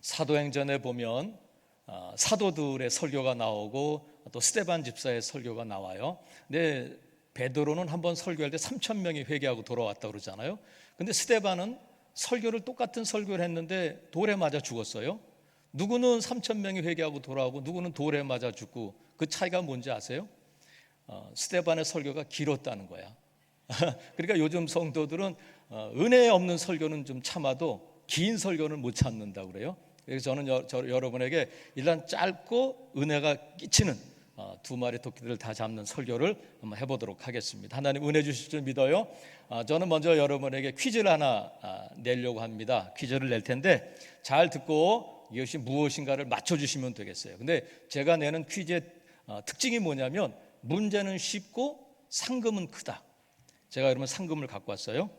사도행전에 보면 사도들의 설교가 나오고 또 스데반 집사의 설교가 나와요. 근데 베드로는 한번 설교할 때 3천 명이 회개하고 돌아왔다고 그러잖아요. 근데 스데반은 설교를 똑같은 설교를 했는데 돌에 맞아 죽었어요. 누구는 3천 명이 회개하고 돌아오고 누구는 돌에 맞아 죽고, 그 차이가 뭔지 아세요? 스데반의 설교가 길었다는 거야. 그러니까 요즘 성도들은 은혜 없는 설교는 좀 참아도 긴 설교는 못 참는다고 그래요. 그래서 저는 여러분에게 일단 짧고 은혜가 끼치는 두 마리 토끼들을 다 잡는 설교를 한번 해보도록 하겠습니다. 하나님 은혜 주실 줄 믿어요. 저는 먼저 여러분에게 퀴즈를 하나 내려고 합니다. 퀴즈를 낼 텐데 잘 듣고 이것이 무엇인가를 맞춰주시면 되겠어요. 근데 제가 내는 퀴즈의 특징이 뭐냐면 문제는 쉽고 상금은 크다. 제가 여러분 상금을 갖고 왔어요.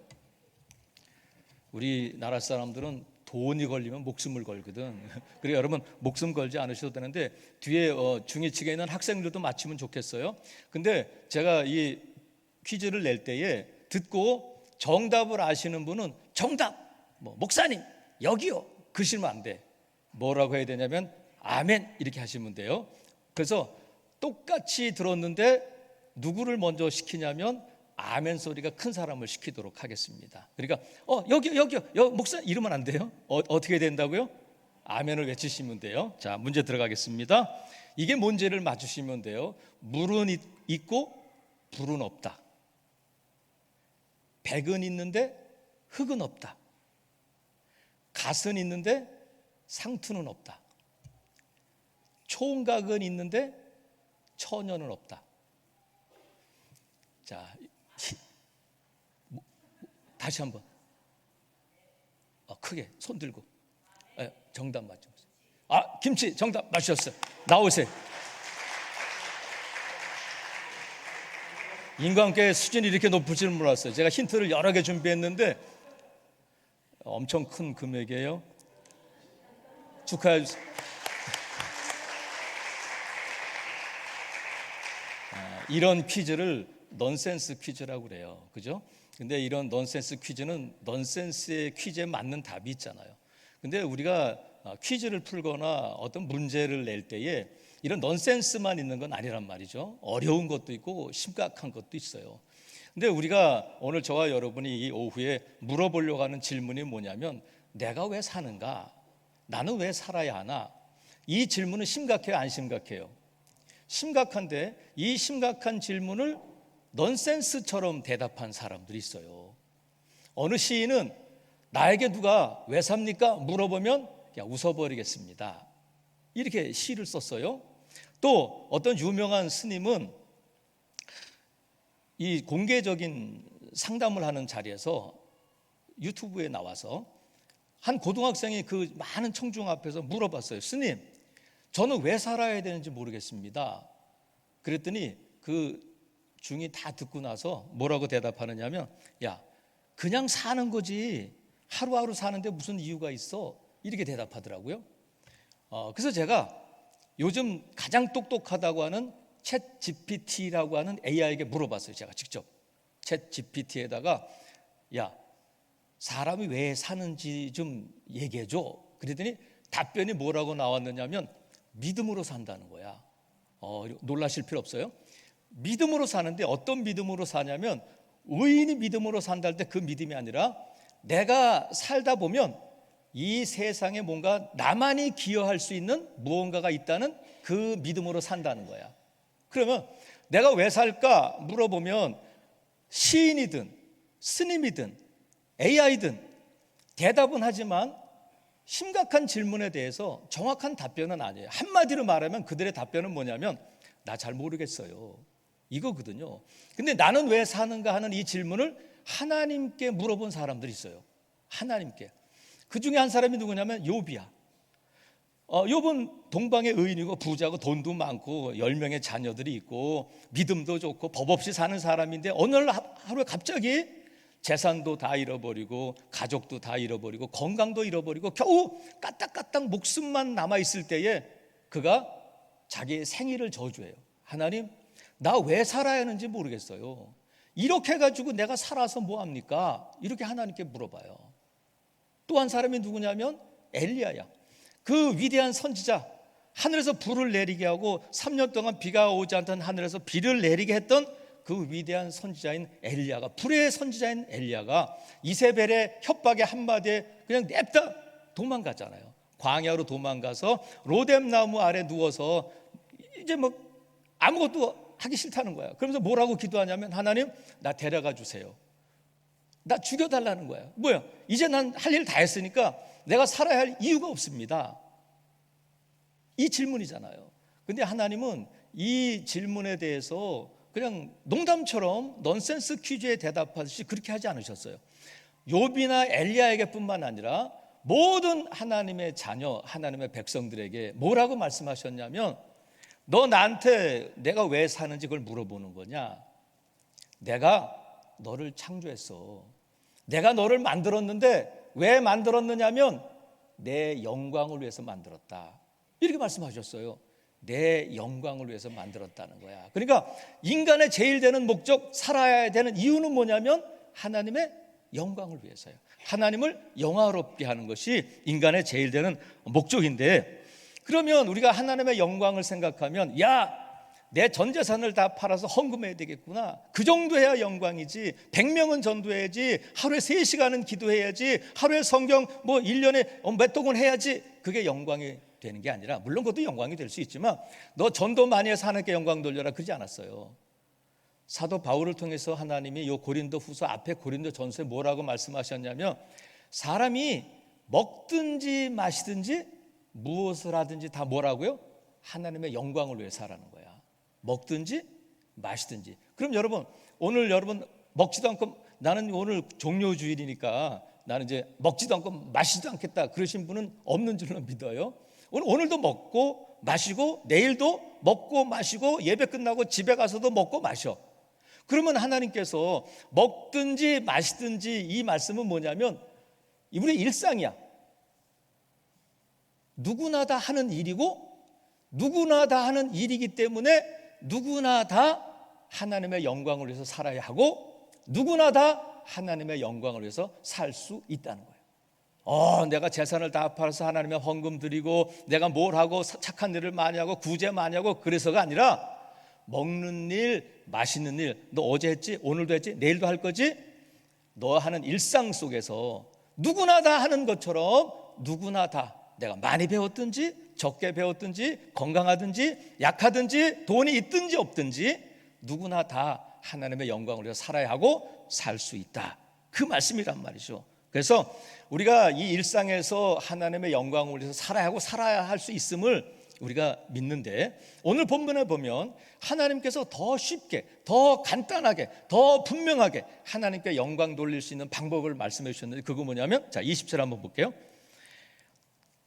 우리나라 사람들은 돈이 걸리면 목숨을 걸거든. 그리고 여러분 목숨 걸지 않으셔도 되는데 뒤에 중위층에 있는 학생들도 맞히면 좋겠어요. 근데 제가 이 퀴즈를 낼 때에 듣고 정답을 아시는 분은 정답, 목사님 여기요 그러시면 안 돼. 뭐라고 해야 되냐면 아멘 이렇게 하시면 돼요. 그래서 똑같이 들었는데 누구를 먼저 시키냐면 아멘 소리가 큰 사람을 시키도록 하겠습니다. 그러니까 여기요 목사 이러면 안 돼요. 어떻게 된다고요? 아멘을 외치시면 돼요. 자, 문제 들어가겠습니다. 이게 문제를 맞추시면 돼요. 물은 있고 불은 없다. 백은 있는데 흙은 없다. 갓은 있는데 상투는 없다. 총각은 있는데 처녀는 없다. 자, 다시 한번 크게 손 들고 정답 맞춰보세요. 김치 정답 맞추셨어요. 나오세요. 인간계의 수준이 이렇게 높을 줄은 몰랐어요. 제가 힌트를 여러 개 준비했는데 엄청 큰 금액이에요. 축하해 주세요. 이런 퀴즈를 넌센스 퀴즈라고 그래요. 그죠? 근데 이런 넌센스 퀴즈는 넌센스의 퀴즈에 맞는 답이 있잖아요. 근데 우리가 퀴즈를 풀거나 어떤 문제를 낼 때에 이런 넌센스만 있는 건 아니란 말이죠. 어려운 것도 있고 심각한 것도 있어요. 근데 우리가 오늘 저와 여러분이 이 오후에 물어보려고 하는 질문이 뭐냐면 내가 왜 사는가? 나는 왜 살아야 하나? 이 질문은 심각해요, 안 심각해요? 심각한데 이 심각한 질문을 넌센스처럼 대답한 사람들이 있어요. 어느 시인은 나에게 누가 왜 삽니까? 물어보면 그냥 웃어버리겠습니다. 이렇게 시를 썼어요. 또 어떤 유명한 스님은 이 공개적인 상담을 하는 자리에서 유튜브에 나와서 한 고등학생이 그 많은 청중 앞에서 물어봤어요. 스님, 저는 왜 살아야 되는지 모르겠습니다. 그랬더니 그 중이 다 듣고 나서 뭐라고 대답하느냐면 야, 그냥 사는 거지 하루하루 사는데 무슨 이유가 있어? 이렇게 대답하더라고요. 그래서 제가 요즘 가장 똑똑하다고 하는 챗 GPT라고 하는 AI에게 물어봤어요. 제가 직접 챗 GPT에다가 야, 사람이 왜 사는지 좀 얘기해줘. 그랬더니 답변이 뭐라고 나왔느냐면 믿음으로 산다는 거야. 놀라실 필요 없어요. 믿음으로 사는데 어떤 믿음으로 사냐면 의인이 믿음으로 산다 할 때 그 믿음이 아니라 내가 살다 보면 이 세상에 뭔가 나만이 기여할 수 있는 무언가가 있다는 그 믿음으로 산다는 거야. 그러면 내가 왜 살까 물어보면 시인이든 스님이든 AI든 대답은 하지만 심각한 질문에 대해서 정확한 답변은 아니에요. 한마디로 말하면 그들의 답변은 뭐냐면 나 잘 모르겠어요. 이거거든요. 근데 나는 왜 사는가 하는 이 질문을 하나님께 물어본 사람들이 있어요. 하나님께. 그 중에 한 사람이 누구냐면 욥이야. 욥은 동방의 의인이고 부자고 돈도 많고 10명의 자녀들이 있고 믿음도 좋고 법 없이 사는 사람인데 어느 날 하루에 갑자기 재산도 다 잃어버리고 가족도 다 잃어버리고 건강도 잃어버리고 겨우 까딱까딱 목숨만 남아있을 때에 그가 자기의 생일을 저주해요. 하나님, 나 왜 살아야 하는지 모르겠어요. 이렇게 해가지고 내가 살아서 뭐합니까? 이렇게 하나님께 물어봐요. 또 한 사람이 누구냐면 엘리야야. 그 위대한 선지자, 하늘에서 불을 내리게 하고 3년 동안 비가 오지 않던 하늘에서 비를 내리게 했던 그 위대한 선지자인 엘리야가, 불의 선지자인 엘리야가 이세벨의 협박의 한마디에 그냥 냅다 도망가잖아요. 광야로 도망가서 로뎀나무 아래 누워서 이제 뭐 아무것도 하기 싫다는 거야. 그러면서 뭐라고 기도하냐면, 하나님, 나 데려가 주세요. 나 죽여달라는 거야. 뭐야? 이제 난 할 일 다 했으니까 내가 살아야 할 이유가 없습니다. 이 질문이잖아요. 근데 하나님은 이 질문에 대해서 그냥 농담처럼 넌센스 퀴즈에 대답하듯이 그렇게 하지 않으셨어요. 욥이나 엘리야에게뿐만 아니라 모든 하나님의 자녀, 하나님의 백성들에게 뭐라고 말씀하셨냐면, 너 나한테 내가 왜 사는지 그걸 물어보는 거냐? 내가 너를 창조했어. 내가 너를 만들었는데 왜 만들었느냐면 내 영광을 위해서 만들었다. 이렇게 말씀하셨어요. 내 영광을 위해서 만들었다는 거야. 그러니까 인간의 제일 되는 목적, 살아야 되는 이유는 뭐냐면 하나님의 영광을 위해서요. 하나님을 영화롭게 하는 것이 인간의 제일 되는 목적인데, 그러면 우리가 하나님의 영광을 생각하면, 야, 내 전 재산을 다 팔아서 헌금해야 되겠구나. 그 정도 해야 영광이지. 100명은 전도해야지. 하루에 3시간은 기도해야지. 하루에 성경 뭐 1년에 몇 동은 해야지. 그게 영광이 되는 게 아니라, 물론 그것도 영광이 될 수 있지만, 너 전도 많이 해서 하나님께 영광 돌려라, 그러지 않았어요. 사도 바울을 통해서 하나님이 요 고린도 후서 앞에 고린도 전서에 뭐라고 말씀하셨냐면, 사람이 먹든지 마시든지 무엇을 하든지 다 뭐라고요? 하나님의 영광을 위해서 하라는 거야. 먹든지 마시든지. 그럼 여러분, 오늘 여러분 먹지도 않고, 나는 오늘 종료주일이니까 나는 이제 먹지도 않고 마시지도 않겠다, 그러신 분은 없는 줄로 믿어요. 오늘도 먹고 마시고 내일도 먹고 마시고 예배 끝나고 집에 가서도 먹고 마셔. 그러면 하나님께서 먹든지 마시든지, 이 말씀은 뭐냐면 우리의 일상이야. 누구나 다 하는 일이고, 누구나 다 하는 일이기 때문에 누구나 다 하나님의 영광을 위해서 살아야 하고, 누구나 다 하나님의 영광을 위해서 살 수 있다는 거예요. 내가 재산을 다 팔아서 하나님의 헌금 드리고 내가 뭘 하고 착한 일을 많이 하고 구제 많이 하고 그래서가 아니라, 먹는 일, 마시는 일, 너 어제 했지? 오늘도 했지? 내일도 할 거지? 너 하는 일상 속에서 누구나 다 하는 것처럼, 누구나 다 내가 많이 배웠든지 적게 배웠든지 건강하든지 약하든지 돈이 있든지 없든지 누구나 다 하나님의 영광을 위해서 살아야 하고 살 수 있다, 그 말씀이란 말이죠. 그래서 우리가 이 일상에서 하나님의 영광을 위해서 살아야 하고 살아야 할 수 있음을 우리가 믿는데, 오늘 본문에 보면 하나님께서 더 쉽게, 더 간단하게, 더 분명하게 하나님께 영광 돌릴 수 있는 방법을 말씀해 주셨는데, 그거 뭐냐면, 자 20절 한번 볼게요.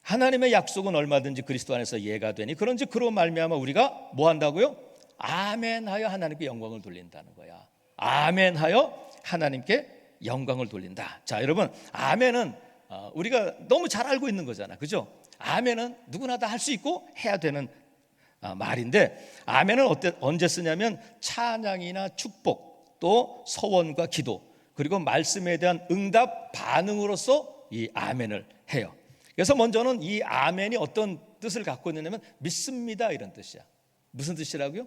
하나님의 약속은 얼마든지 그리스도 안에서 예가 되니 그런지 그로 말미암아 우리가 뭐 한다고요? 아멘하여 하나님께 영광을 돌린다는 거야. 아멘하여 하나님께 영광을 돌린다. 자 여러분, 아멘은 우리가 너무 잘 알고 있는 거잖아, 그죠? 아멘은 누구나 다 할 수 있고 해야 되는 말인데, 아멘은 언제 쓰냐면 찬양이나 축복, 또 서원과 기도, 그리고 말씀에 대한 응답 반응으로서 이 아멘을 해요. 그래서 먼저는 이 아멘이 어떤 뜻을 갖고 있느냐면 믿습니다, 이런 뜻이야. 무슨 뜻이라고요?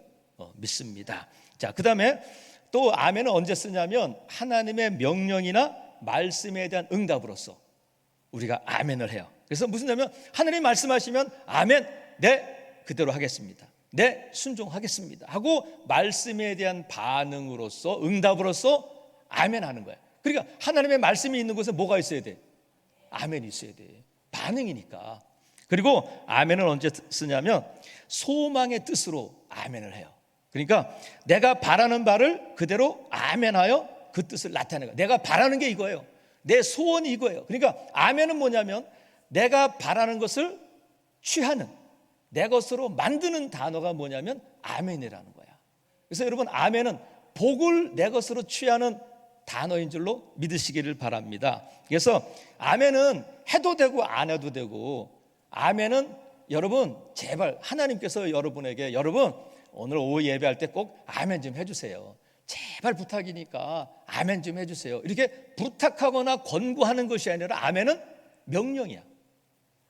믿습니다. 자, 그 다음에 또 아멘은 언제 쓰냐면 하나님의 명령이나 말씀에 대한 응답으로서 우리가 아멘을 해요. 그래서 무슨 냐면 하나님 말씀하시면 아멘, 네 그대로 하겠습니다, 네 순종하겠습니다 하고 말씀에 대한 반응으로서, 응답으로서 아멘 하는 거예요. 그러니까 하나님의 말씀이 있는 곳에 뭐가 있어야 돼? 아멘이 있어야 돼. 반응이니까. 그리고 아멘은 언제 쓰냐면 소망의 뜻으로 아멘을 해요. 그러니까 내가 바라는 바를 그대로 아멘하여 그 뜻을 나타내는 거예요. 내가 바라는 게 이거예요. 내 소원이 이거예요. 그러니까 아멘은 뭐냐면 내가 바라는 것을 취하는, 내 것으로 만드는 단어가 뭐냐면 아멘이라는 거야. 그래서 여러분, 아멘은 복을 내 것으로 취하는 단어인 줄로 믿으시기를 바랍니다. 그래서 아멘은 해도 되고 안 해도 되고, 아멘은 여러분 제발 하나님께서 여러분에게, 여러분 오늘 오후 예배할 때 꼭 아멘 좀 해주세요, 제발 부탁이니까 아멘 좀 해주세요, 이렇게 부탁하거나 권고하는 것이 아니라 아멘은 명령이야.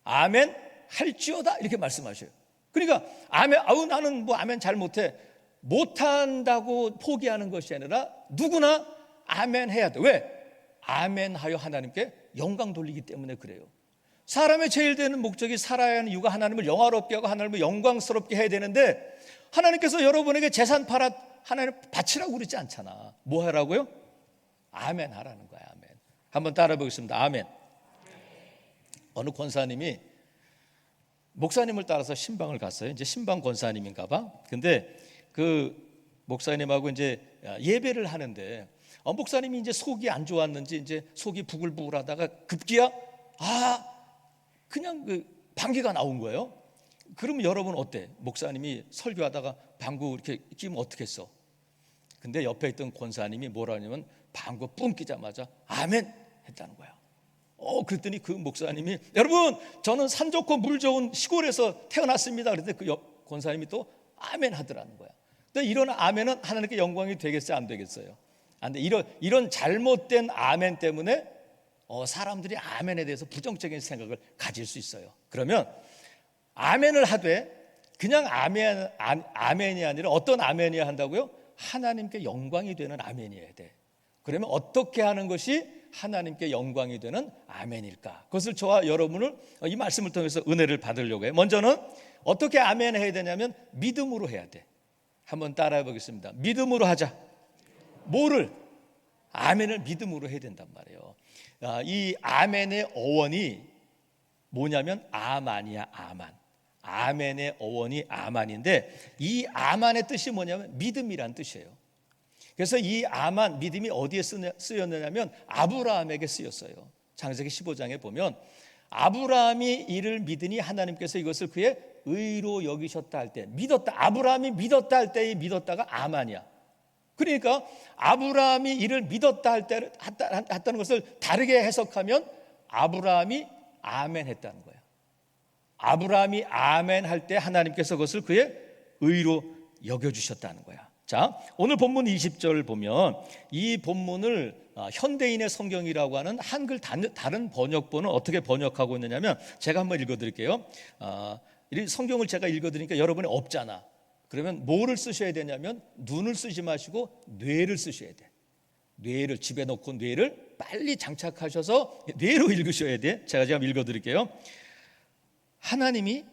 아멘, 할지어다 이렇게 말씀하셔요. 그러니까 아멘, 나는 뭐 아멘 잘 못해, 못한다고 포기하는 것이 아니라 누구나 아멘 해야 돼. 왜? 아멘하여 하나님께 영광 돌리기 때문에 그래요. 사람의 제일 되는 목적이 살아야 하는 이유가 하나님을 영화롭게 하고 하나님을 영광스럽게 해야 되는데, 하나님께서 여러분에게 재산 팔아 하나님 바치라고 그러지 않잖아. 뭐 하라고요? 아멘 하라는 거야. 아멘. 한번 따라 보겠습니다. 아멘. 어느 권사님이 목사님을 따라서 신방을 갔어요. 이제 신방 권사님인가 봐. 근데 그 목사님하고 이제 예배를 하는데 목사님이 이제 속이 안 좋았는지 이제 속이 부글부글하다가 급기야 그냥 그 방귀가 나온 거예요. 그러면 여러분 어때? 목사님이 설교하다가 방구 이렇게 끼면 어떻겠어? 근데 옆에 있던 권사님이 뭐라 하냐면 방구 뿜 끼자마자 아멘 했다는 거야. 그랬더니 그 목사님이, 여러분 저는 산 좋고 물 좋은 시골에서 태어났습니다. 그랬더니 그 권사님이 또 아멘 하더라는 거야. 근데 이런 아멘은 하나님께 영광이 되겠어요, 안 되겠어요? 안 돼. 이런 잘못된 아멘 때문에 사람들이 아멘에 대해서 부정적인 생각을 가질 수 있어요. 그러면 아멘을 하되 그냥 아멘이 아니라 어떤 아멘이야 한다고요? 하나님께 영광이 되는 아멘이어야 돼. 그러면 어떻게 하는 것이 하나님께 영광이 되는 아멘일까? 그것을 저와 여러분을 이 말씀을 통해서 은혜를 받으려고 해요. 먼저는 어떻게 아멘 해야 되냐면 믿음으로 해야 돼. 한번 따라해 보겠습니다. 믿음으로 하자. 뭐를? 아멘을 믿음으로 해야 된단 말이에요. 이 아멘의 어원이 뭐냐면 아만이야. 아만. 아멘의 어원이 아만인데, 이 아만의 뜻이 뭐냐면 믿음이란 뜻이에요. 그래서 이 아만, 믿음이 어디에 쓰였느냐면 아브라함에게 쓰였어요. 창세기 15장에 보면 아브라함이 이를 믿으니 하나님께서 이것을 그의 의로 여기셨다 할 때, 믿었다, 아브라함이 믿었다 할 때의 믿었다가 아만이야. 그러니까 아브라함이 이를 믿었다 할 때 했다는 것을 다르게 해석하면 아브라함이 아멘 했다는 거예요. 아브라함이 아멘 할 때 하나님께서 그것을 그의 의로 여겨주셨다는 거야. 자, 오늘 본문 20절 보면 이 본문을 현대인의 성경이라고 하는 한글 다른 번역본은 어떻게 번역하고 있느냐면, 제가 한번 읽어드릴게요. 이 성경을 제가 읽어드리니까 여러분이 없잖아. 그러면 뭐를 쓰셔야 되냐면 눈을 쓰지 마시고 뇌를 쓰셔야 돼. 뇌를 집에 놓고 뇌를 빨리 장착하셔서 뇌로 읽으셔야 돼. 제가 지금 읽어드릴게요. 하나님이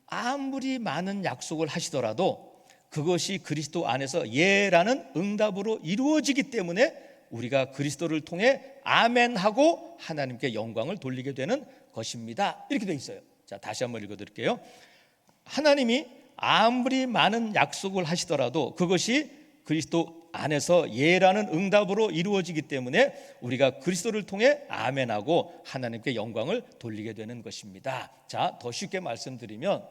아무리 많은 약속을 하시더라도 그것이 그리스도 안에서 예라는 응답으로 이루어지기 때문에 우리가 그리스도를 통해 아멘하고 하나님께 영광을 돌리게 되는 것입니다. 이렇게 돼 있어요. 자, 다시 한번 읽어드릴게요. 하나님이 아무리 많은 약속을 하시더라도 그것이 그리스도 안에서 예라는 응답으로 이루어지기 때문에 우리가 그리스도를 통해 아멘하고 하나님께 영광을 돌리게 되는 것입니다. 자, 더 쉽게 말씀드리면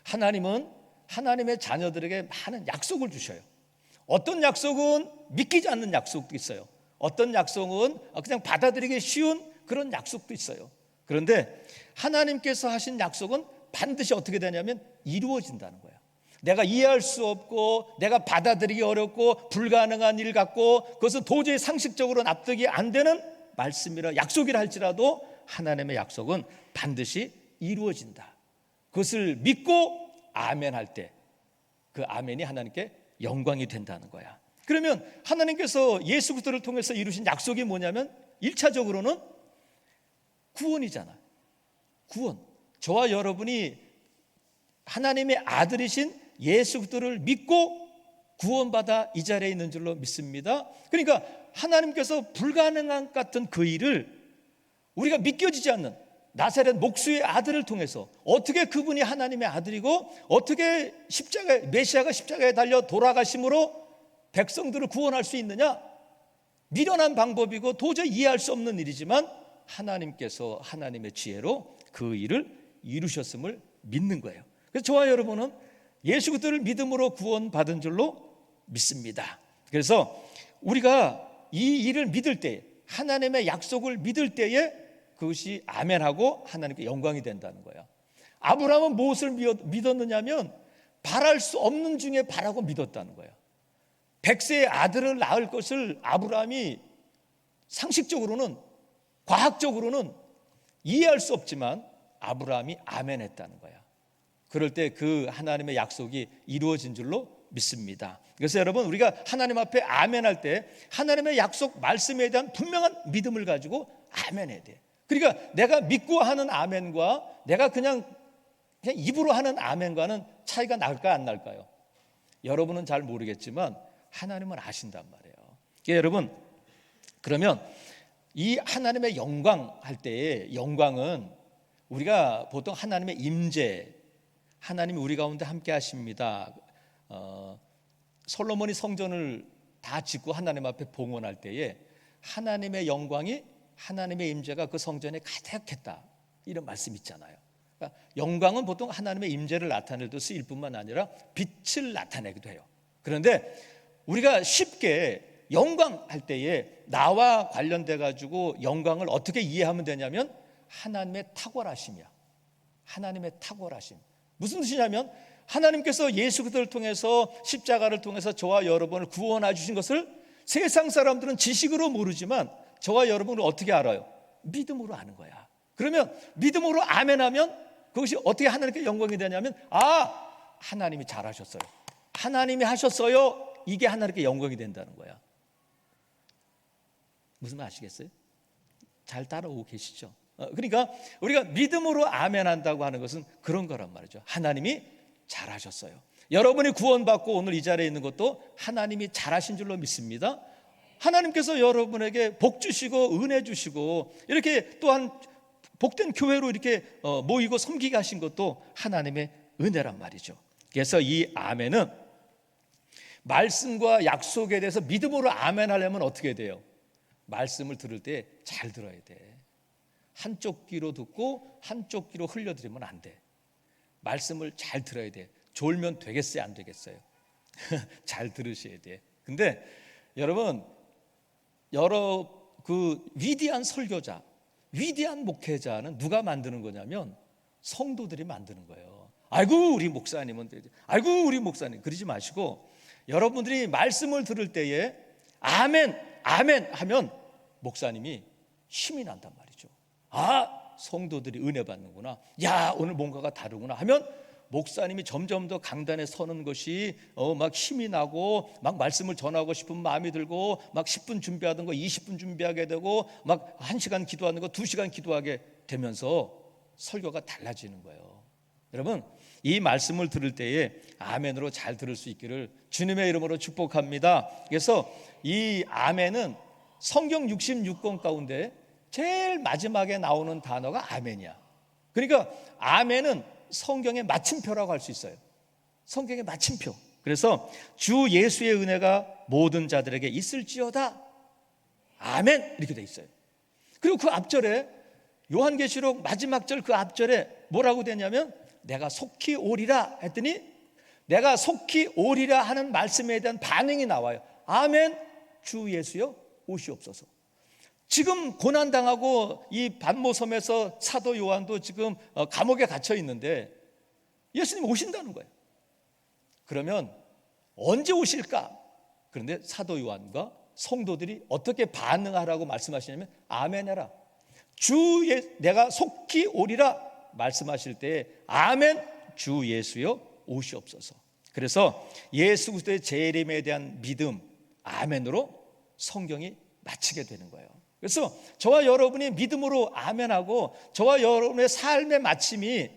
하나님은 하나님의 자녀들에게 많은 약속을 주셔요. 어떤 약속은 믿기지 않는 약속도 있어요. 어떤 약속은 그냥 받아들이기 쉬운 그런 약속도 있어요. 그런데 하나님께서 하신 약속은 반드시 어떻게 되냐면 이루어진다는 거예요. 내가 이해할 수 없고 내가 받아들이기 어렵고 불가능한 일 같고 그것은 도저히 상식적으로 납득이 안 되는 말씀이라 약속이라 할지라도 하나님의 약속은 반드시 이루어진다. 그것을 믿고 아멘 할 때 그 아멘이 하나님께 영광이 된다는 거야. 그러면 하나님께서 예수 그리스도를 통해서 이루신 약속이 뭐냐면 1차적으로는 구원이잖아. 구원. 저와 여러분이 하나님의 아들이신 예수 그리스도를 믿고 구원받아 이 자리에 있는 줄로 믿습니다. 그러니까 하나님께서 불가능한 같은 그 일을 우리가 믿겨지지 않는 나사렛 목수의 아들을 통해서 어떻게 그분이 하나님의 아들이고 어떻게 메시아가 십자가에 달려 돌아가심으로 백성들을 구원할 수 있느냐? 미련한 방법이고 도저히 이해할 수 없는 일이지만 하나님께서 하나님의 지혜로 그 일을 이루셨음을 믿는 거예요. 그래서 저와 여러분은 예수 그리스도를 믿음으로 구원받은 줄로 믿습니다. 그래서 우리가 이 일을 믿을 때, 하나님의 약속을 믿을 때에 그것이 아멘하고 하나님께 영광이 된다는 거예요. 아브라함은 무엇을 믿었느냐면 바랄 수 없는 중에 바라고 믿었다는 거예요. 100세의 아들을 낳을 것을 아브라함이 상식적으로는 과학적으로는 이해할 수 없지만 아브라함이 아멘했다는 거야. 그럴 때 그 하나님의 약속이 이루어진 줄로 믿습니다. 그래서 여러분, 우리가 하나님 앞에 아멘할 때 하나님의 약속 말씀에 대한 분명한 믿음을 가지고 아멘해야 돼. 그러니까 내가 믿고 하는 아멘과 내가 그냥 입으로 하는 아멘과는 차이가 날까 안 날까요? 여러분은 잘 모르겠지만 하나님은 아신단 말이에요. 그러니까 여러분, 그러면 이 하나님의 영광 할 때의 영광은 우리가 보통 하나님의 임재, 하나님이 우리 가운데 함께 하십니다. 솔로몬이 성전을 다 짓고 하나님 앞에 봉헌할 때에 하나님의 영광이, 하나님의 임재가 그 성전에 가득했다, 이런 말씀 있잖아요. 그러니까 영광은 보통 하나님의 임재를 나타낼 때 쓰일 뿐만 아니라 빛을 나타내기도 해요. 그런데 우리가 쉽게 영광 할 때에 나와 관련돼 가지고 영광을 어떻게 이해하면 되냐면 하나님의 탁월하심이야. 하나님의 탁월하심. 무슨 뜻이냐면 하나님께서 예수 그리스도를 통해서, 십자가를 통해서 저와 여러분을 구원해 주신 것을 세상 사람들은 지식으로 모르지만 저와 여러분은 어떻게 알아요? 믿음으로 아는 거야. 그러면 믿음으로 아멘하면 그것이 어떻게 하나님께 영광이 되냐면, 하나님이 잘하셨어요, 하나님이 하셨어요, 이게 하나님께 영광이 된다는 거야. 무슨 말 아시겠어요? 잘 따라오고 계시죠? 그러니까 우리가 믿음으로 아멘한다고 하는 것은 그런 거란 말이죠. 하나님이 잘하셨어요. 여러분이 구원받고 오늘 이 자리에 있는 것도 하나님이 잘하신 줄로 믿습니다. 하나님께서 여러분에게 복 주시고 은혜 주시고 이렇게 또한 복된 교회로 이렇게 모이고 섬기게 하신 것도 하나님의 은혜란 말이죠. 그래서 이 아멘은 말씀과 약속에 대해서 믿음으로 아멘하려면 어떻게 돼요? 말씀을 들을 때 잘 들어야 돼. 한쪽 귀로 듣고 한쪽 귀로 흘려드리면 안 돼. 말씀을 잘 들어야 돼. 졸면 되겠어요, 안 되겠어요? 잘 들으셔야 돼. 근데 여러분, 여러 그 위대한 설교자, 위대한 목회자는 누가 만드는 거냐면 성도들이 만드는 거예요. 아이고 우리 목사님은 되지, 아이고 우리 목사님, 그러지 마시고 여러분들이 말씀을 들을 때에 아멘, 아멘 하면 목사님이 힘이 난단 말이죠. 성도들이 은혜 받는구나, 야 오늘 뭔가가 다르구나 하면 목사님이 점점 더 강단에 서는 것이 막 힘이 나고 막 말씀을 전하고 싶은 마음이 들고 막 10분 준비하던 거 20분 준비하게 되고 막 1시간 기도하는 거 2시간 기도하게 되면서 설교가 달라지는 거예요. 여러분, 이 말씀을 들을 때에 아멘으로 잘 들을 수 있기를 주님의 이름으로 축복합니다. 그래서 이 아멘은 성경 66권 가운데 제일 마지막에 나오는 단어가 아멘이야. 그러니까 아멘은 성경의 마침표라고 할 수 있어요. 성경의 마침표. 그래서 주 예수의 은혜가 모든 자들에게 있을지어다, 아멘, 이렇게 돼 있어요. 그리고 그 앞절에 요한계시록 마지막 절 그 앞절에 뭐라고 되냐면 내가 속히 오리라 했더니 내가 속히 오리라 하는 말씀에 대한 반응이 나와요. 아멘, 주 예수여 오시옵소서. 지금 고난당하고 이 반모섬에서 사도 요한도 지금 감옥에 갇혀 있는데 예수님 오신다는 거예요. 그러면 언제 오실까? 그런데 사도 요한과 성도들이 어떻게 반응하라고 말씀하시냐면 아멘 해라, 내가 속히 오리라 말씀하실 때 아멘, 주 예수여 오시옵소서. 그래서 예수 그리스도의 재림에 대한 믿음, 아멘으로 성경이 마치게 되는 거예요. 그래서 저와 여러분이 믿음으로 아멘하고 저와 여러분의 삶의 마침이,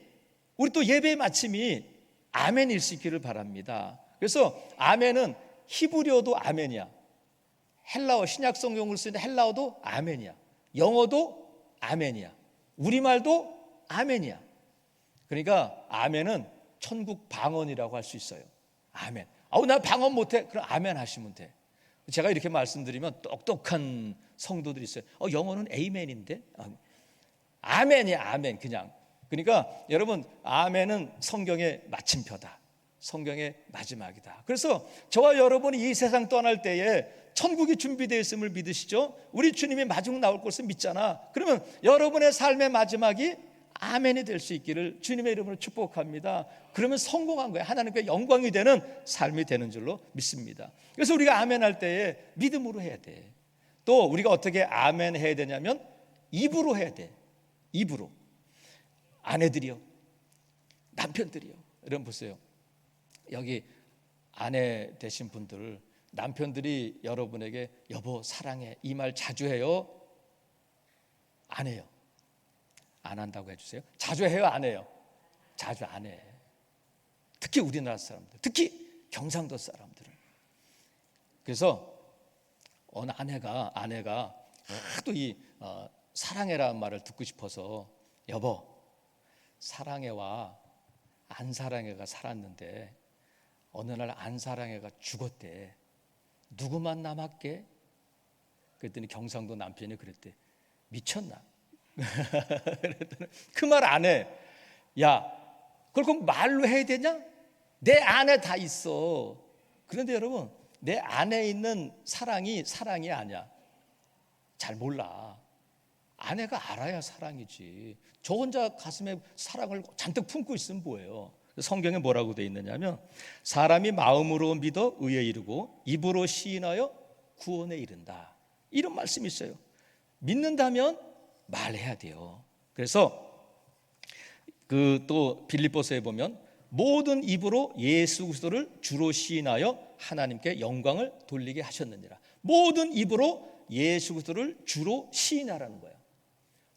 우리 또 예배의 마침이 아멘일 수 있기를 바랍니다. 그래서 아멘은 히브리어도 아멘이야, 헬라어, 신약 성경을 쓰는 헬라어도 아멘이야, 영어도 아멘이야, 우리말도 아멘이야. 그러니까 아멘은 천국 방언이라고 할 수 있어요. 아멘. 나 방언 못해. 그럼 아멘 하시면 돼. 제가 이렇게 말씀드리면 똑똑한 성도들이 있어요. 영어는 에이멘인데? 아멘이야, 아멘. 그냥. 그러니까 여러분, 아멘은 성경의 마침표다, 성경의 마지막이다. 그래서 저와 여러분이 이 세상 떠날 때에 천국이 준비되어 있음을 믿으시죠? 우리 주님이 마중 나올 것을 믿잖아. 그러면 여러분의 삶의 마지막이 아멘이 될 수 있기를 주님의 이름으로 축복합니다. 그러면 성공한 거예요. 하나님께 영광이 되는 삶이 되는 줄로 믿습니다. 그래서 우리가 아멘 할 때에 믿음으로 해야 돼. 또 우리가 어떻게 아멘 해야 되냐면 입으로 해야 돼. 입으로. 아내들이요, 남편들이요. 여러분 보세요. 여기 아내 되신 분들, 남편들이 여러분에게 여보 사랑해 이 말 자주 해요? 안 해요? 안 한다고 해주세요. 자주 해요? 안 해요? 자주 안 해. 특히 우리나라 사람들, 특히 경상도 사람들은. 그래서 어느 아내가 하도 이 사랑해라는 말을 듣고 싶어서 여보 사랑해와 안 사랑해가 살았는데 어느 날 안 사랑해가 죽었대. 누구만 남았게? 그랬더니 경상도 남편이 그랬대. 미쳤나? 그랬더니 그 말 안 해. 야, 그걸 꼭 말로 해야 되냐? 내 안에 다 있어. 그런데 여러분, 내 안에 있는 사랑이 아니야. 잘 몰라. 아내가 알아야 사랑이지. 저 혼자 가슴에 사랑을 잔뜩 품고 있으면 뭐예요? 성경에 뭐라고 되어 있느냐면 사람이 마음으로 믿어 의에 이르고 입으로 시인하여 구원에 이른다. 이런 말씀이 있어요. 믿는다면 말해야 돼요. 그래서 그 또 빌립보서에 보면 모든 입으로 예수 그리스도를 주로 시인하여 하나님께 영광을 돌리게 하셨느니라. 모든 입으로 예수 그리스도를 주로 시인하라는 거예요.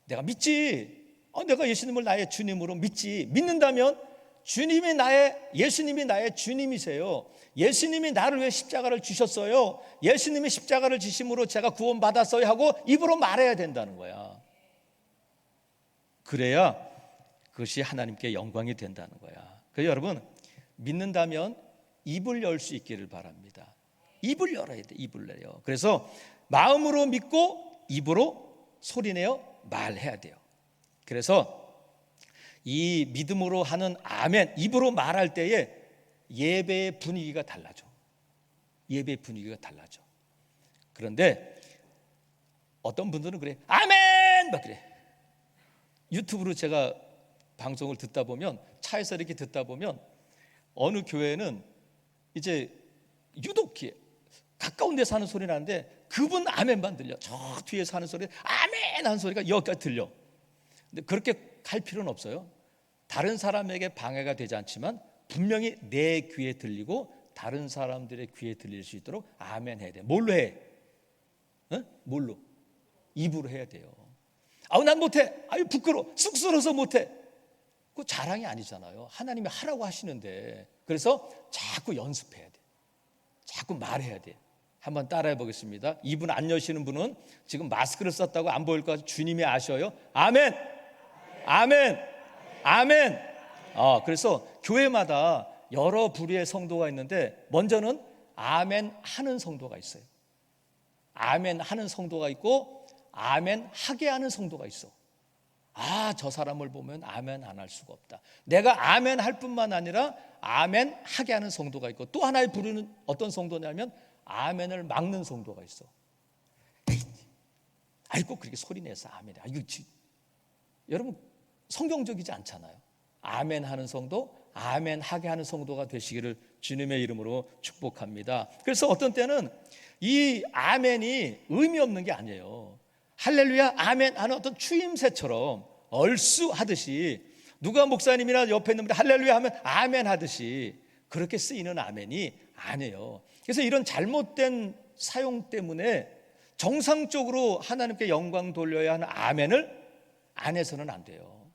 내가 믿지. 내가 예수님을 나의 주님으로 믿지. 믿는다면 예수님이 나의 주님이세요. 예수님이 나를 위해 십자가를 주셨어요. 예수님이 십자가를 지심으로 제가 구원받았어요 하고 입으로 말해야 된다는 거야. 그래야 그것이 하나님께 영광이 된다는 거야. 그래서 여러분 믿는다면 입을 열 수 있기를 바랍니다. 입을 열어야 돼. 입을 내요. 그래서 마음으로 믿고 입으로 소리내어 말해야 돼요. 그래서 이 믿음으로 하는 아멘, 입으로 말할 때에 예배의 분위기가 달라져. 예배의 분위기가 달라져. 그런데 어떤 분들은 그래. 아멘! 막 그래. 유튜브로 제가 방송을 듣다 보면, 차에서 이렇게 듣다 보면 어느 교회는 이제 유독 가까운 데서 하는 소리 나는데 그분 아멘만 들려. 저 뒤에서 하는 소리 아멘 하는 소리가 여기까지 들려. 근데 그렇게 갈 필요는 없어요. 다른 사람에게 방해가 되지 않지만 분명히 내 귀에 들리고 다른 사람들의 귀에 들릴 수 있도록 아멘 해야 돼. 뭘로 해? 뭘로? 입으로 해야 돼요. 아우 난 못해. 아유 부끄러워. 쑥스러워서 못해. 그거 자랑이 아니잖아요. 하나님이 하라고 하시는데. 그래서 자꾸 연습해야 돼. 자꾸 말해야 돼. 한번 따라해 보겠습니다. 입은 안 여시는 분은 지금 마스크를 썼다고 안 보일 것 같아서 주님이 아셔요. 아멘. 아멘. 아멘. 그래서 교회마다 여러 부류의 성도가 있는데 먼저는 아멘 하는 성도가 있어요. 아멘 하는 성도가 있고 아멘 하게 하는 성도가 있어. 저 사람을 보면 아멘 안 할 수가 없다. 내가 아멘 할 뿐만 아니라 아멘 하게 하는 성도가 있고 또 하나의 부류는 어떤 성도냐면 아멘을 막는 성도가 있어. 꼭 그렇게 소리내서 아멘. 여러분 성경적이지 않잖아요. 아멘 하는 성도, 아멘 하게 하는 성도가 되시기를 주님의 이름으로 축복합니다. 그래서 어떤 때는 이 아멘이 의미 없는 게 아니에요. 할렐루야 아멘 하는 어떤 추임새처럼 얼쑤하듯이 누가 목사님이나 옆에 있는 분들 할렐루야 하면 아멘 하듯이 그렇게 쓰이는 아멘이 아니에요. 그래서 이런 잘못된 사용 때문에 정상적으로 하나님께 영광 돌려야 하는 아멘을 안 해서는 안 돼요.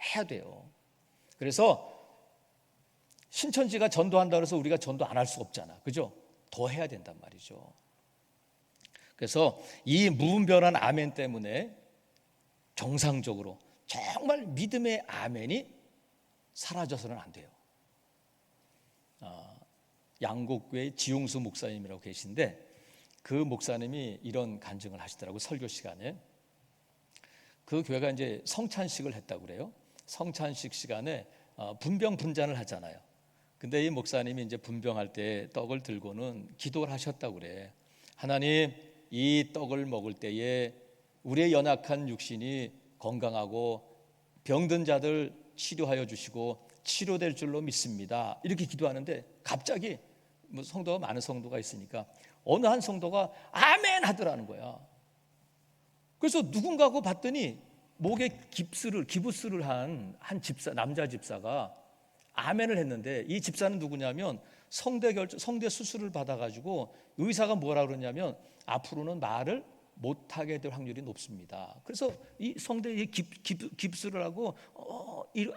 해야 돼요. 그래서 신천지가 전도한다고 해서 우리가 전도 안 할 수 없잖아. 그죠? 더 해야 된단 말이죠. 그래서 이 무분별한 아멘 때문에 정상적으로 정말 믿음의 아멘이 사라져서는 안 돼요. 양곡교회 지용수 목사님이라고 계신데 그 목사님이 이런 간증을 하시더라고요. 설교 시간에. 그 교회가 이제 성찬식을 했다고 그래요. 성찬식 시간에 분병 분잔을 하잖아요. 근데 이 목사님이 이제 분병할 때 떡을 들고는 기도를 하셨다고 그래. 하나님, 이 떡을 먹을 때에 우리의 연약한 육신이 건강하고 병든 자들 치료하여 주시고 치료될 줄로 믿습니다. 이렇게 기도하는데 갑자기 성도가 많은 성도가 있으니까 어느 한 성도가 아멘 하더라는 거야. 그래서 누군가고 봤더니 목에 기부스를 한 집사, 남자 집사가 아멘을 했는데, 이 집사는 누구냐면 성대 수술을 받아가지고 의사가 뭐라 그러냐면 앞으로는 말을 못하게 될 확률이 높습니다. 그래서 이 성대에 깁스를 하고 이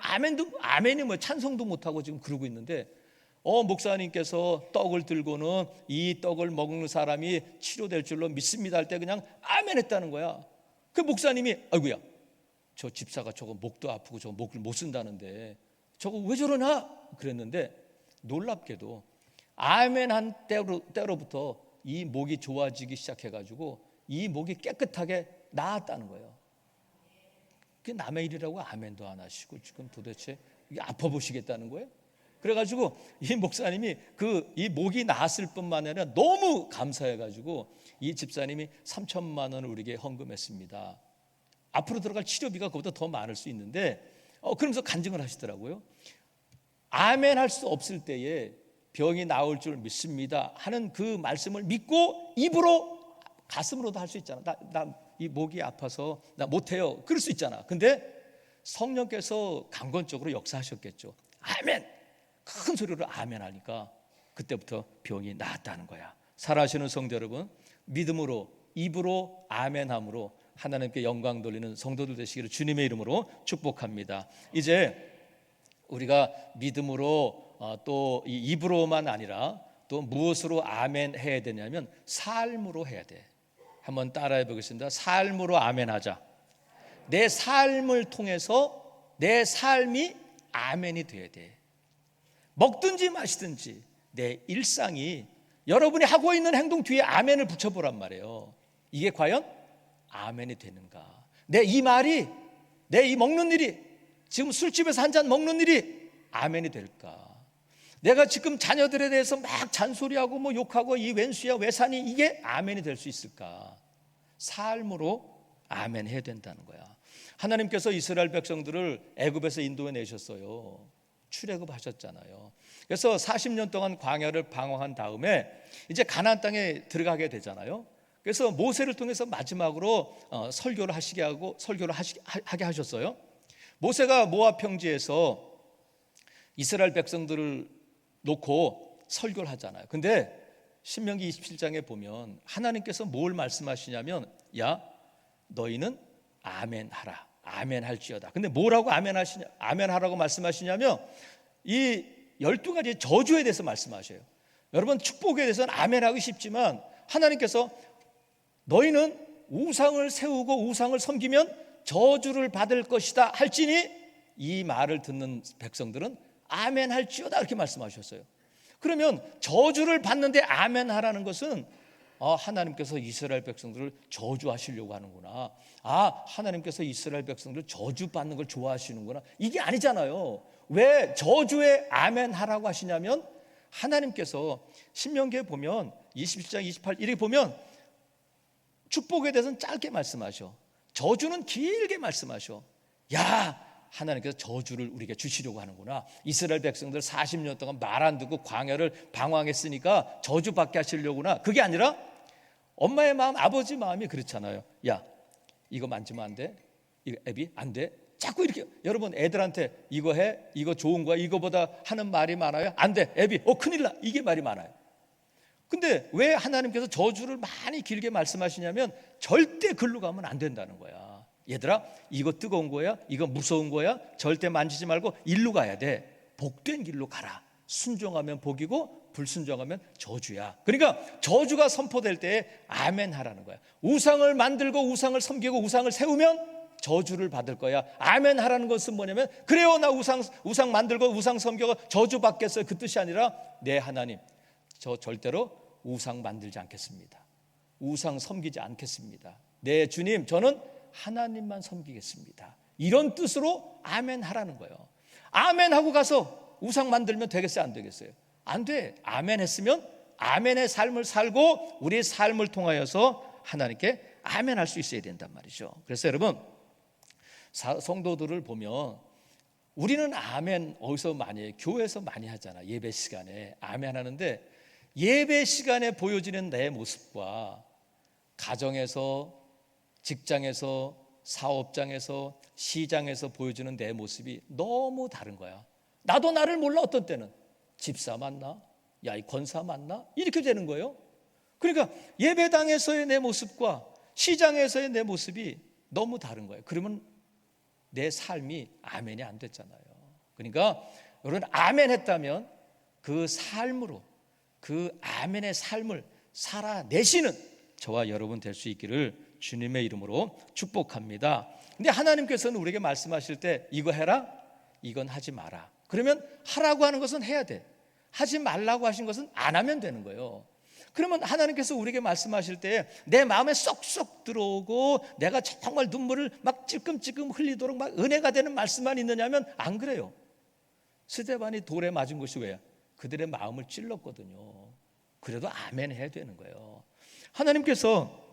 아멘이 뭐 찬송도 못하고 지금 그러고 있는데, 목사님께서 떡을 들고는 이 떡을 먹는 사람이 치료될 줄로 믿습니다 할 때 그냥 아멘 했다는 거야. 그 목사님이 아이고야, 저 집사가 저거 목도 아프고 저거 목을 못 쓴다는데 저거 왜 저러나 그랬는데, 놀랍게도 아멘 한 때로부터 이 목이 좋아지기 시작해가지고 이 목이 깨끗하게 나았다는 거예요. 그게 남의 일이라고 아멘도 안 하시고 지금 도대체 이게 아파 보시겠다는 거예요? 그래가지고 이 목사님이 이 목이 나았을 뿐만 아니라 너무 감사해가지고 이 집사님이 3천만 원을 우리에게 헌금했습니다. 앞으로 들어갈 치료비가 그보다 더 많을 수 있는데 그러면서 간증을 하시더라고요. 아멘 할 수 없을 때에 병이 나올 줄 믿습니다 하는 그 말씀을 믿고 입으로 가슴으로도 할 수 있잖아. 나 이 목이 아파서 나 못해요, 그럴 수 있잖아. 근데 성령께서 강권적으로 역사하셨겠죠. 아멘, 큰 소리로 아멘 하니까 그때부터 병이 나았다는 거야. 살아계시는 성도 여러분, 믿음으로 입으로 아멘함으로 하나님께 영광 돌리는 성도들 되시기를 주님의 이름으로 축복합니다. 이제 우리가 믿음으로 또 이 입으로만 아니라 또 무엇으로 아멘 해야 되냐면 삶으로 해야 돼. 한번 따라해 보겠습니다. 삶으로 아멘하자. 내 삶을 통해서 내 삶이 아멘이 돼야 돼. 먹든지 마시든지 내 일상이 여러분이 하고 있는 행동 뒤에 아멘을 붙여보란 말이에요. 이게 과연 아멘이 되는가? 내 이 말이, 내 이 먹는 일이, 지금 술집에서 한 잔 먹는 일이 아멘이 될까? 내가 지금 자녀들에 대해서 막 잔소리하고 뭐 욕하고 이 왼수야 외산이, 이게 아멘이 될 수 있을까? 삶으로 아멘 해야 된다는 거야. 하나님께서 이스라엘 백성들을 애굽에서 인도해 내셨어요. 출애굽하셨잖아요. 그래서 40년 동안 광야를 방황한 다음에 이제 가나안 땅에 들어가게 되잖아요. 그래서 모세를 통해서 마지막으로 설교를 하게 하셨어요. 모세가 모압 평지에서 이스라엘 백성들을 놓고 설교를 하잖아요. 근데 신명기 27장에 보면 하나님께서 뭘 말씀하시냐면, 야, 너희는 아멘하라, 아멘할지어다. 근데 뭐라고 아멘하라고 말씀하시냐면 이 12가지 저주에 대해서 말씀하셔요. 여러분, 축복에 대해서는 아멘하기 쉽지만 하나님께서 너희는 우상을 세우고 우상을 섬기면 저주를 받을 것이다 할지니 이 말을 듣는 백성들은 아멘할지어다, 이렇게 말씀하셨어요. 그러면 저주를 받는데 아멘하라는 것은 하나님께서 이스라엘 백성들을 저주하시려고 하는구나. 하나님께서 이스라엘 백성들 저주받는 걸 좋아하시는구나. 이게 아니잖아요. 왜 저주에 아멘하라고 하시냐면 하나님께서 신명기에 보면 27장 28 이렇게 보면 축복에 대해서는 짧게 말씀하셔. 저주는 길게 말씀하셔. 야, 하나님께서 저주를 우리에게 주시려고 하는구나. 이스라엘 백성들 40년 동안 말 안 듣고 광야를 방황했으니까 저주받게 하시려구나. 그게 아니라 엄마의 마음, 아버지 마음이 그렇잖아요. 야, 이거 만지면 안 돼. 이거 애비 안 돼. 자꾸 이렇게 여러분 애들한테 이거 해, 이거 좋은 거야, 이거보다 하는 말이 많아요. 안 돼, 애비, 큰일 나. 이게 말이 많아요. 근데 왜 하나님께서 저주를 많이 길게 말씀하시냐면 절대 글로 가면 안 된다는 거야. 얘들아, 이거 뜨거운 거야, 이거 무서운 거야, 절대 만지지 말고 일로 가야 돼. 복된 길로 가라. 순종하면 복이고 불순종하면 저주야. 그러니까 저주가 선포될 때에 아멘 하라는 거야. 우상을 만들고 우상을 섬기고 우상을 세우면 저주를 받을 거야. 아멘 하라는 것은 뭐냐면, 그래요, 나 우상 만들고 우상 섬기고 저주 받겠어요, 그 뜻이 아니라, 네 하나님, 저 절대로 우상 만들지 않겠습니다. 우상 섬기지 않겠습니다. 네 주님, 저는 하나님만 섬기겠습니다. 이런 뜻으로 아멘 하라는 거예요. 아멘 하고 가서 우상 만들면 되겠어요, 안 되겠어요? 안 돼. 아멘 했으면 아멘의 삶을 살고 우리의 삶을 통하여서 하나님께 아멘 할 수 있어야 된단 말이죠. 그래서 여러분, 성도들을 보면 우리는 아멘 어디서 많이 해요? 교회에서 많이 하잖아. 예배 시간에 아멘 하는데, 예배 시간에 보여지는 내 모습과 가정에서, 직장에서, 사업장에서, 시장에서 보여주는 내 모습이 너무 다른 거야. 나도 나를 몰라. 어떤 때는 집사 맞나? 야, 이 권사 맞나? 이렇게 되는 거예요. 그러니까 예배당에서의 내 모습과 시장에서의 내 모습이 너무 다른 거예요. 그러면 내 삶이 아멘이 안 됐잖아요. 그러니까 여러분, 아멘 했다면 그 삶으로, 그 아멘의 삶을 살아내시는 저와 여러분 될 수 있기를 주님의 이름으로 축복합니다. 근데 하나님께서는 우리에게 말씀하실 때 이거 해라, 이건 하지 마라. 그러면 하라고 하는 것은 해야 돼. 하지 말라고 하신 것은 안 하면 되는 거예요. 그러면 하나님께서 우리에게 말씀하실 때 내 마음에 쏙쏙 들어오고 내가 정말 눈물을 막 찔끔찔끔 흘리도록 막 은혜가 되는 말씀만 있느냐면 안 그래요. 스데반이 돌에 맞은 것이 왜요? 그들의 마음을 찔렀거든요. 그래도 아멘 해야 되는 거예요. 하나님께서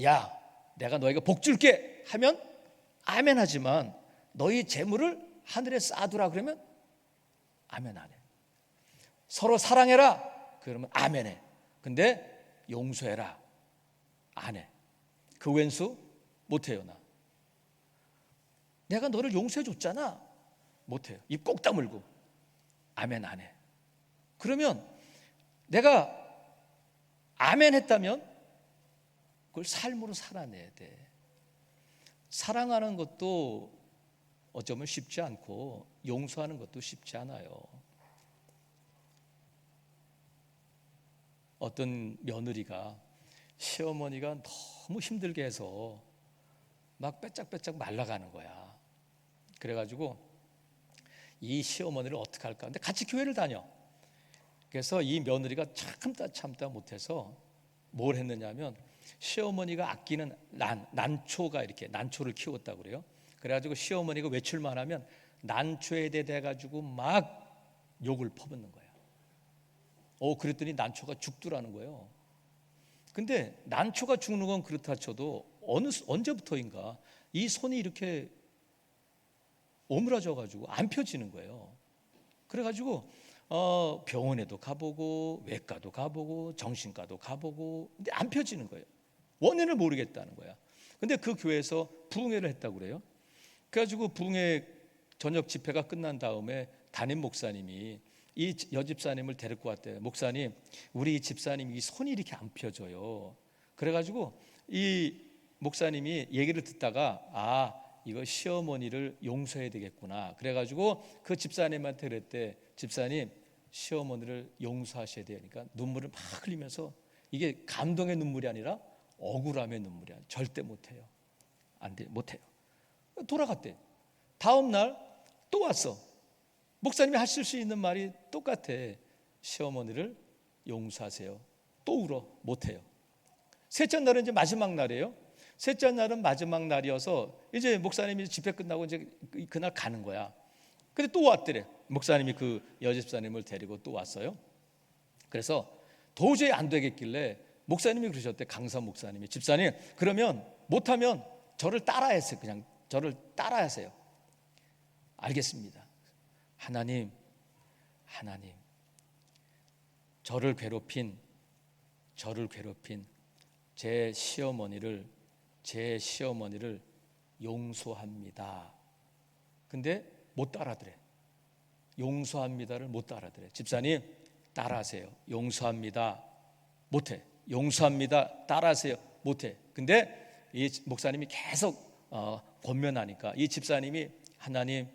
야, 내가 너에게 복 줄게 하면 아멘 하지만 너희 재물을 하늘에 쌓아두라 그러면 아멘 안 해. 서로 사랑해라 그러면 아멘 해. 근데 용서해라 안 해. 그 왼수 못해요. 내가 너를 용서해 줬잖아. 못해요. 입 꼭 다물고 아멘 안 해. 그러면 내가 아멘 했다면 그걸 삶으로 살아내야 돼. 사랑하는 것도 어쩌면 쉽지 않고 용서하는 것도 쉽지 않아요. 어떤 며느리가 시어머니가 너무 힘들게 해서 막 빼짝빼짝 말라가는 거야. 그래가지고 이 시어머니를 어떻게 할까? 근데 같이 교회를 다녀. 그래서 이 며느리가 참다 못해서 뭘 했느냐면 시어머니가 아끼는 난초가 이렇게 난초를 키웠다고 그래요. 그래가지고 시어머니가 외출만 하면 난초에 대해가지고 막 욕을 퍼붓는 거야. 그랬더니 난초가 죽더라는 거예요. 근데 난초가 죽는 건 그렇다 쳐도 언제부터인가 이 손이 이렇게 오므라져가지고 안 펴지는 거예요. 그래가지고 병원에도 가보고 외과도 가보고 정신과도 가보고 근데 안 펴지는 거예요. 원인을 모르겠다는 거야. 근데 그 교회에서 부흥회를 했다고 그래요. 그래가지고 부흥회 저녁 집회가 끝난 다음에 담임 목사님이 이 여집사님을 데리고 왔대요. 목사님, 우리 집사님 이 손이 이렇게 안 펴져요. 그래가지고 이 목사님이 얘기를 듣다가 이거 시어머니를 용서해야 되겠구나. 그래가지고 그 집사님한테 그랬대. 집사님, 시어머니를 용서하셔야 돼요. 그러니까 눈물을 막 흘리면서 이게 감동의 눈물이 아니라 억울함의 눈물이야. 절대 못해요. 안 돼, 못해요. 돌아갔대. 다음 날 또 왔어. 목사님이 하실 수 있는 말이 똑같아. 시어머니를 용서하세요. 또 울어. 못해요. 셋째 날은 이제 마지막 날이에요. 셋째 날은 마지막 날이어서 이제 목사님이 집회 끝나고 이제 그날 가는 거야. 근데 또 왔더래. 목사님이 그 여집사님을 데리고 또 왔어요. 그래서 도저히 안 되겠길래 목사님이 그러셨대. 강사 목사님이, 집사님 그러면 못하면 저를 따라하세요. 그냥 저를 따라하세요. 알겠습니다. 하나님 저를 괴롭힌 제 시어머니를 용서합니다. 근데 못 따라하더래. 용서합니다를 못 따라하더래. 집사님 따라하세요. 용서합니다. 못해. 용서합니다. 따라하세요. 못해. 근데 이 목사님이 계속 권면하니까 이 집사님이 하나님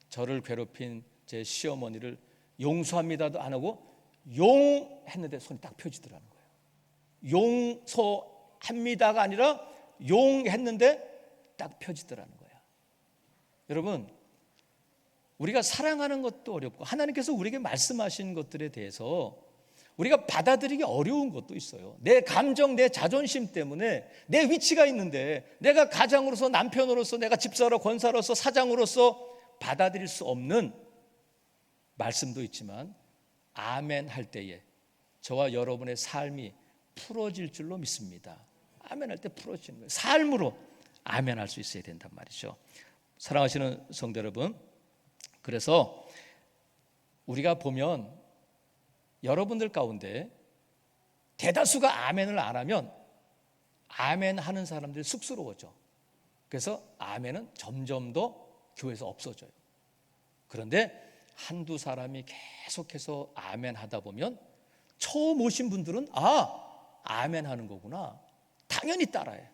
저를 괴롭힌 제 시어머니를 용서합니다도 안 하고 용 했는데 손이 딱 펴지더라는 거예요. 용서합니다가 아니라 용 했는데 딱 펴지더라는 거야. 여러분, 우리가 사랑하는 것도 어렵고 하나님께서 우리에게 말씀하신 것들에 대해서 우리가 받아들이기 어려운 것도 있어요. 내 감정, 내 자존심 때문에 내 위치가 있는데 내가 가장으로서, 남편으로서, 내가 집사로, 권사로서, 사장으로서 받아들일 수 없는 말씀도 있지만 아멘 할 때에 저와 여러분의 삶이 풀어질 줄로 믿습니다. 아멘 할 때 풀어지는 거예요. 삶으로 아멘 할 수 있어야 된단 말이죠. 사랑하시는 성도 여러분, 그래서 우리가 보면 여러분들 가운데 대다수가 아멘을 안 하면 아멘 하는 사람들이 쑥스러워져. 그래서 아멘은 점점 더 교회에서 없어져요. 그런데 한두 사람이 계속해서 아멘 하다 보면 처음 오신 분들은 아멘 하는 거구나, 당연히 따라해.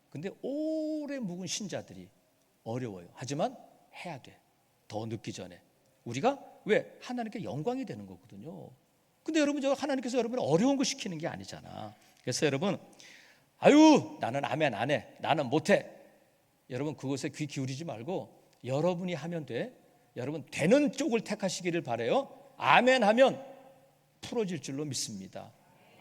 근데 오래 묵은 신자들이 어려워요. 하지만 해야 돼. 더 늦기 전에. 우리가 왜? 하나님께 영광이 되는 거거든요. 근데 여러분, 하나님께서 여러분을 어려운 거 시키는 게 아니잖아. 그래서 여러분, 나는 아멘 안 해, 나는 못해, 여러분 그것에 귀 기울이지 말고 여러분이 하면 돼. 여러분 되는 쪽을 택하시기를 바라요. 아멘 하면 풀어질 줄로 믿습니다.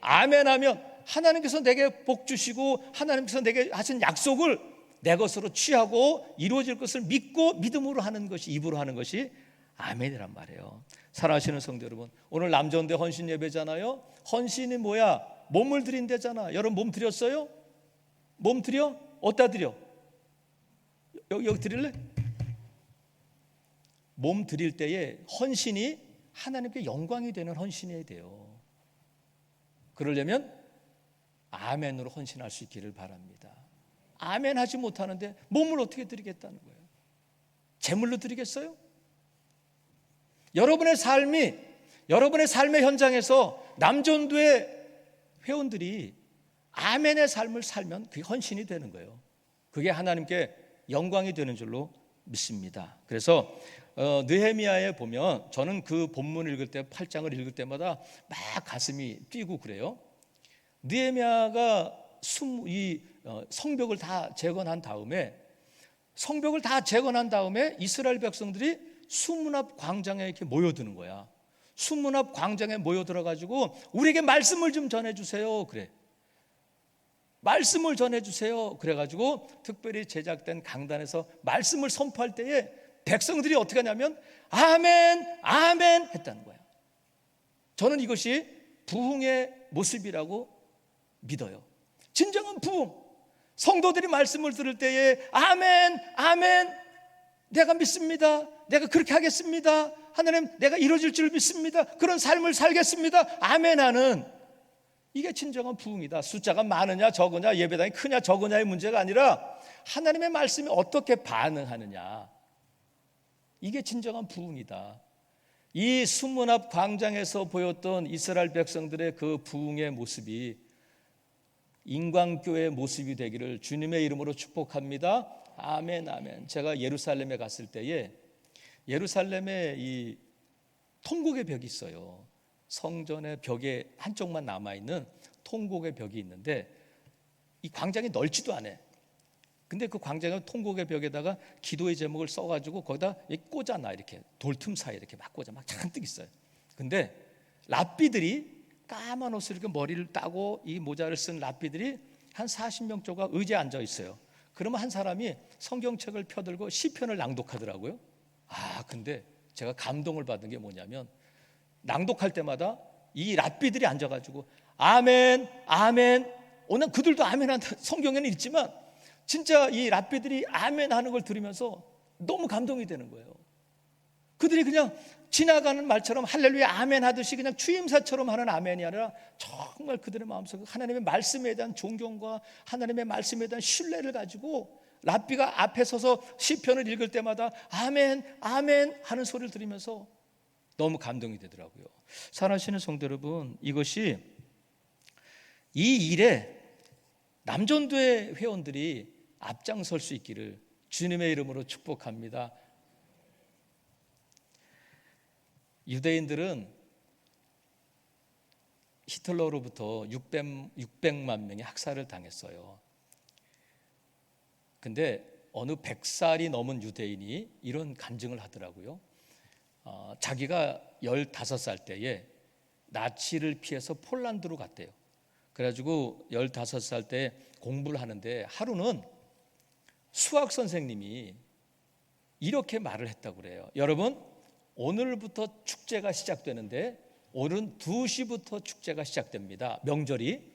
아멘 하면 하나님께서 내게 복 주시고 하나님께서 내게 하신 약속을 내 것으로 취하고 이루어질 것을 믿고 믿음으로 하는 것이, 입으로 하는 것이 아멘이란 말이에요. 사랑하시는 성도 여러분, 오늘 남전대 헌신 예배잖아요. 헌신이 뭐야? 몸을 드린대잖아. 여러분 몸 드렸어요? 몸 드려? 어디다 드려? 여기 드릴래? 몸 드릴 때에 헌신이 하나님께 영광이 되는 헌신이어야 돼요. 그러려면 아멘으로 헌신할 수 있기를 바랍니다. 아멘 하지 못하는데 몸을 어떻게 드리겠다는 거예요? 제물로 드리겠어요? 여러분의 삶의 현장에서 남전도의 회원들이 아멘의 삶을 살면 그게 헌신이 되는 거예요. 그게 하나님께 영광이 되는 줄로 믿습니다. 그래서 느헤미야에 보면, 저는 그 본문을 읽을 때, 8장을 읽을 때마다 막 가슴이 뛰고 그래요. 느헤미야가 성벽을 다 재건한 다음에 이스라엘 백성들이 수문 앞 광장에 이렇게 모여드는 거야. 수문 앞 광장에 모여들어 가지고 우리에게 말씀을 좀 전해주세요. 그래. 말씀을 전해주세요. 그래가지고 특별히 제작된 강단에서 말씀을 선포할 때에 백성들이 어떻게 하냐면 아멘, 아멘 했다는 거야. 저는 이것이 부흥의 모습이라고 믿어요. 진정한 부흥. 성도들이 말씀을 들을 때에 아멘, 아멘, 내가 믿습니다, 내가 그렇게 하겠습니다, 하나님 내가 이루어질 줄 믿습니다, 그런 삶을 살겠습니다, 아멘 하는, 이게 진정한 부흥이다. 숫자가 많으냐 적으냐, 예배당이 크냐 적으냐의 문제가 아니라 하나님의 말씀이 어떻게 반응하느냐, 이게 진정한 부흥이다. 이 수문 앞 광장에서 보였던 이스라엘 백성들의 그 부흥의 모습이 인광교회의 모습이 되기를 주님의 이름으로 축복합니다. 아멘, 아멘. 제가 예루살렘에 갔을 때에 예루살렘에 이 통곡의 벽이 있어요. 성전의 벽에 한쪽만 남아있는 통곡의 벽이 있는데 이 광장이 넓지도 않아. 근데 그 광장의 통곡의 벽에다가 기도의 제목을 써가지고 거기다 꽂아놔. 이렇게 돌틈 사이에 이렇게 막 꽂아, 막 잔뜩 있어요. 근데 랍비들이 까만 옷을 이렇게 머리를 따고 이 모자를 쓴 랍비들이 한 40명 정도가 의자에 앉아 있어요. 그러면 한 사람이 성경책을 펴들고 시편을 낭독하더라고요. 근데 제가 감동을 받은 게 뭐냐면, 낭독할 때마다 이 랍비들이 앉아가지고 아멘, 아멘. 오늘 그들도 아멘 한다, 성경에는 있지만 진짜 이 랍비들이 아멘 하는 걸 들으면서 너무 감동이 되는 거예요. 그들이 그냥 지나가는 말처럼 할렐루야 아멘 하듯이 그냥 추임사처럼 하는 아멘이 아니라 정말 그들의 마음속에 하나님의 말씀에 대한 존경과 하나님의 말씀에 대한 신뢰를 가지고 랍비가 앞에 서서 시편을 읽을 때마다 아멘, 아멘 하는 소리를 들으면서 너무 감동이 되더라고요. 사랑하시는 성도 여러분, 이것이 이 일에 남전도의 회원들이 앞장설 수 있기를 주님의 이름으로 축복합니다. 유대인들은 히틀러로부터 600만 명이 학살을 당했어요. 근데 어느 100살이 넘은 유대인이 이런 간증을 하더라고요. 자기가 15살 때에 나치를 피해서 폴란드로 갔대요. 그래가지고 15살 때 공부를 하는데 하루는 수학 선생님이 이렇게 말을 했다고 그래요. 여러분, 오늘부터 축제가 시작되는데 오늘은 2시부터 축제가 시작됩니다. 명절이.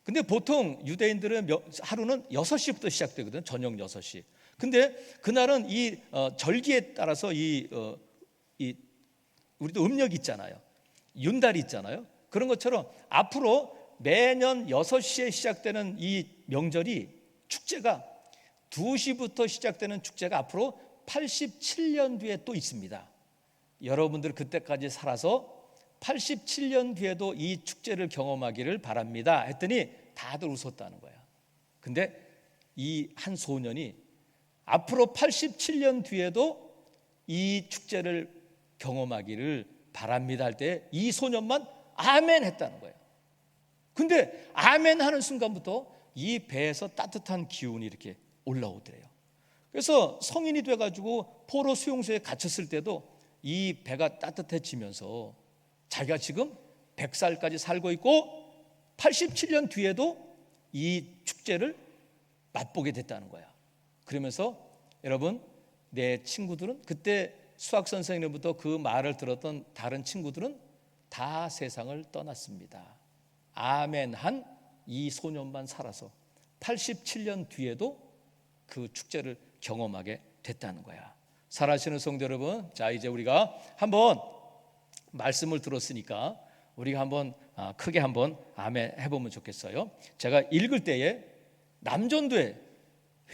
근데 보통 유대인들은 하루는 6시부터 시작되거든. 저녁 6시. 근데 그날은 이 절기에 따라서 우리도 음력이 있잖아요. 윤달이 있잖아요. 그런 것처럼 앞으로 매년 6시에 시작되는 이 명절이, 축제가 2시부터 시작되는 축제가 앞으로 87년 뒤에 또 있습니다. 여러분들 그때까지 살아서 87년 뒤에도 이 축제를 경험하기를 바랍니다 했더니 다들 웃었다는 거야. 근데 이 한 소년이 앞으로 87년 뒤에도 이 축제를 경험하기를 바랍니다 할 때 이 소년만 아멘 했다는 거예요. 근데 아멘 하는 순간부터 이 배에서 따뜻한 기운이 이렇게 올라오더래요. 그래서 성인이 돼가지고 포로 수용소에 갇혔을 때도 이 배가 따뜻해지면서 자기가 지금 100살까지 살고 있고 87년 뒤에도 이 축제를 맛보게 됐다는 거야. 그러면서 여러분, 내 친구들은, 그때 수학 선생님부터 그 말을 들었던 다른 친구들은 다 세상을 떠났습니다. 아멘 한 이 소년만 살아서 87년 뒤에도 그 축제를 경험하게 됐다는 거야. 살아계시는 성도 여러분, 자 이제 우리가 한번 말씀을 들었으니까 우리가 한번 크게 한번 아멘 해보면 좋겠어요. 제가 읽을 때에 남전도의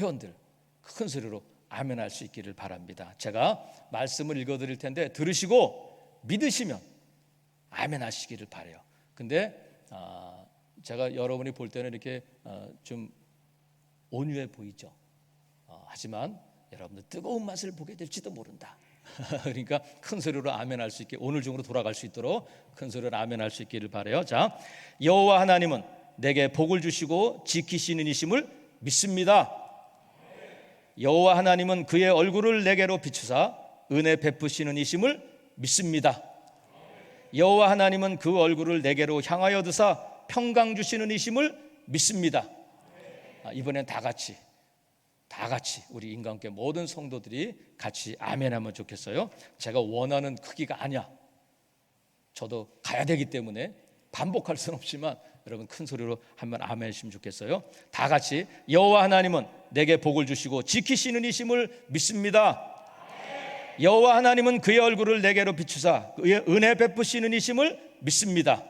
회원들 큰 소리로 아멘 할 수 있기를 바랍니다. 제가 말씀을 읽어드릴 텐데 들으시고 믿으시면 아멘 하시기를 바라요. 근데 제가 여러분이 볼 때는 이렇게 좀 온유해 보이죠. 하지만 여러분들 뜨거운 맛을 보게 될지도 모른다. 그러니까 큰 소리로 아멘 할 수 있게, 오늘 중으로 돌아갈 수 있도록 큰 소리로 아멘 할 수 있기를 바라요. 자, 여호와 하나님은 내게 복을 주시고 지키시는 이심을 믿습니다. 여호와 하나님은 그의 얼굴을 내게로 비추사 은혜 베푸시는 이심을 믿습니다. 여호와 하나님은 그 얼굴을 내게로 향하여 드사 평강 주시는 이심을 믿습니다. 이번엔 다 같이 우리 인간계 모든 성도들이 같이 아멘하면 좋겠어요. 제가 원하는 크기가 아니야. 저도 가야 되기 때문에 반복할 수는 없지만 여러분 큰 소리로 한번 아멘 하시면 좋겠어요. 다 같이 여호와 하나님은 내게 복을 주시고 지키시는 이심을 믿습니다. 여호와 하나님은 그의 얼굴을 내게로 비추사 그의 은혜 베푸시는 이심을 믿습니다.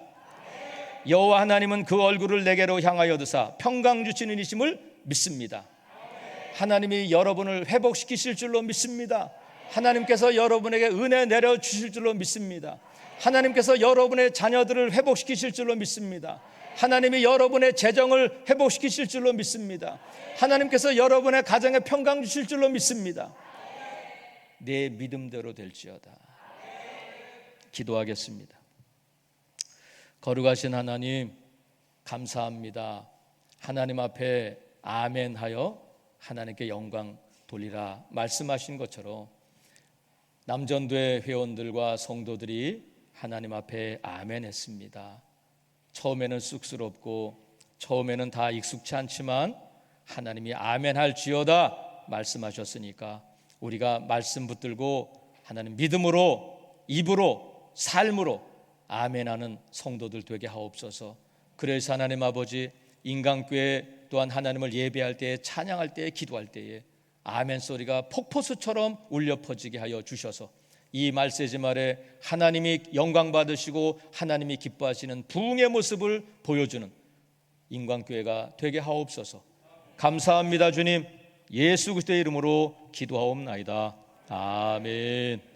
여호와 하나님은 그 얼굴을 내게로 향하여 드사 평강 주시는 이심을 믿습니다. 하나님이 여러분을 회복시키실 줄로 믿습니다. 하나님께서 여러분에게 은혜 내려주실 줄로 믿습니다. 하나님께서 여러분의 자녀들을 회복시키실 줄로 믿습니다. 하나님이 여러분의 재정을 회복시키실 줄로 믿습니다. 하나님께서 여러분의 가정에 평강 주실 줄로 믿습니다. 내 믿음대로 될지어다. 기도하겠습니다. 거룩하신 하나님, 감사합니다. 하나님 앞에 아멘하여 하나님께 영광 돌리라 말씀하신 것처럼 남전도의 회원들과 성도들이 하나님 앞에 아멘 했습니다. 처음에는 쑥스럽고 처음에는 다 익숙치 않지만 하나님이 아멘 할지어다 말씀하셨으니까 우리가 말씀 붙들고 하나님 믿음으로, 입으로, 삶으로 아멘하는 성도들 되게 하옵소서. 그래서 하나님 아버지, 인간교회 또한 하나님을 예배할 때에, 찬양할 때에, 기도할 때에 아멘 소리가 폭포수처럼 울려 퍼지게 하여 주셔서 이 말세지 말에 하나님이 영광 받으시고 하나님이 기뻐하시는 부흥의 모습을 보여주는 인간교회가 되게 하옵소서. 감사합니다 주님. 예수 그리스도의 이름으로 기도하옵나이다. 아멘.